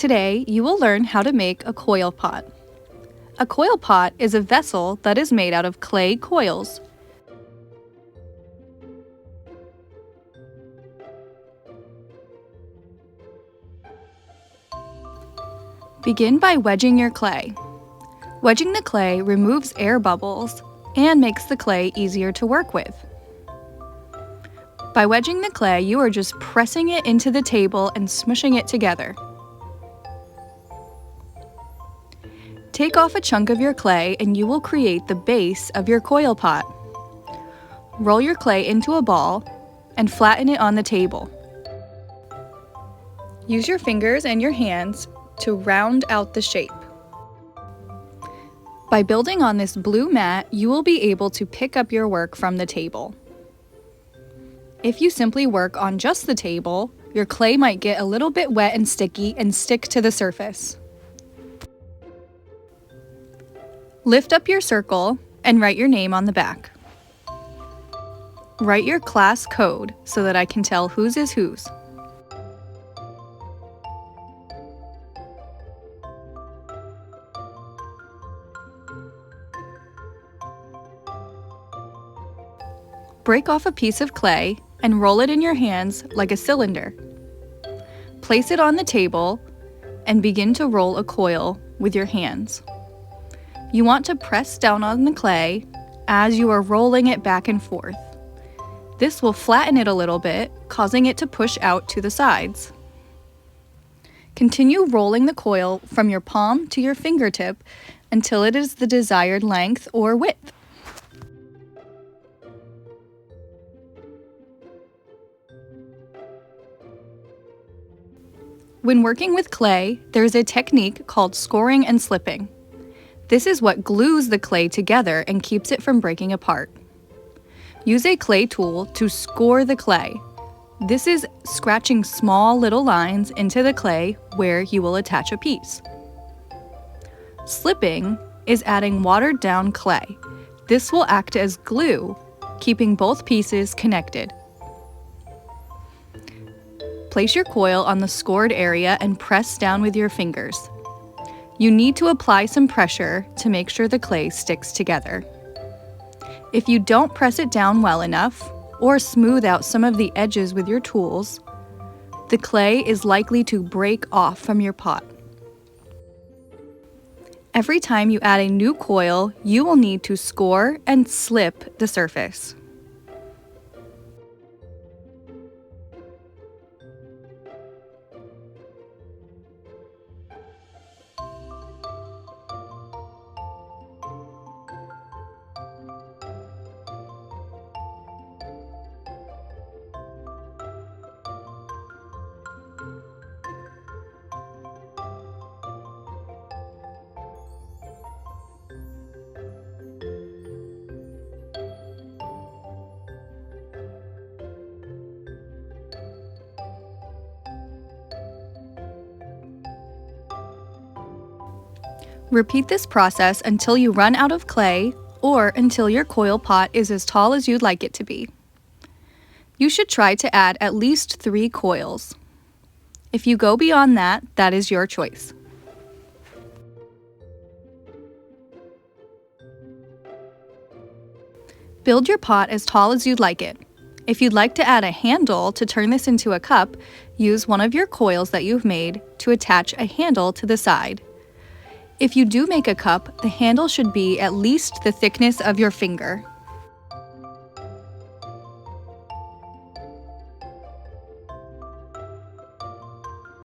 Today, you will learn how to make a coil pot. A coil pot is a vessel that is made out of clay coils. Begin by wedging your clay. Wedging the clay removes air bubbles and makes the clay easier to work with. By wedging the clay, you are just pressing it into the table and smushing it together. Take off a chunk of your clay and you will create the base of your coil pot. Roll your clay into a ball and flatten it on the table. Use your fingers and your hands to round out the shape. By building on this blue mat, you will be able to pick up your work from the table. If you simply work on just the table, your clay might get a little bit wet and sticky and stick to the surface. Lift up your circle and write your name on the back. Write your class code so that I can tell whose is whose. Break off a piece of clay and roll it in your hands like a cylinder. Place it on the table and begin to roll a coil with your hands. You want to press down on the clay as you are rolling it back and forth. This will flatten it a little bit, causing it to push out to the sides. Continue rolling the coil from your palm to your fingertip until it is the desired length or width. When working with clay, there is a technique called scoring and slipping. This is what glues the clay together and keeps it from breaking apart. Use a clay tool to score the clay. This is scratching small little lines into the clay where you will attach a piece. Slipping is adding watered down clay. This will act as glue, keeping both pieces connected. Place your coil on the scored area and press down with your fingers. You need to apply some pressure to make sure the clay sticks together. If you don't press it down well enough, or smooth out some of the edges with your tools, the clay is likely to break off from your pot. Every time you add a new coil, you will need to score and slip the surface. Repeat this process until you run out of clay or until your coil pot is as tall as you'd like it to be. You should try to add at least 3 coils. If you go beyond that, that is your choice. Build your pot as tall as you'd like it. If you'd like to add a handle to turn this into a cup, use one of your coils that you've made to attach a handle to the side. If you do make a cup, the handle should be at least the thickness of your finger.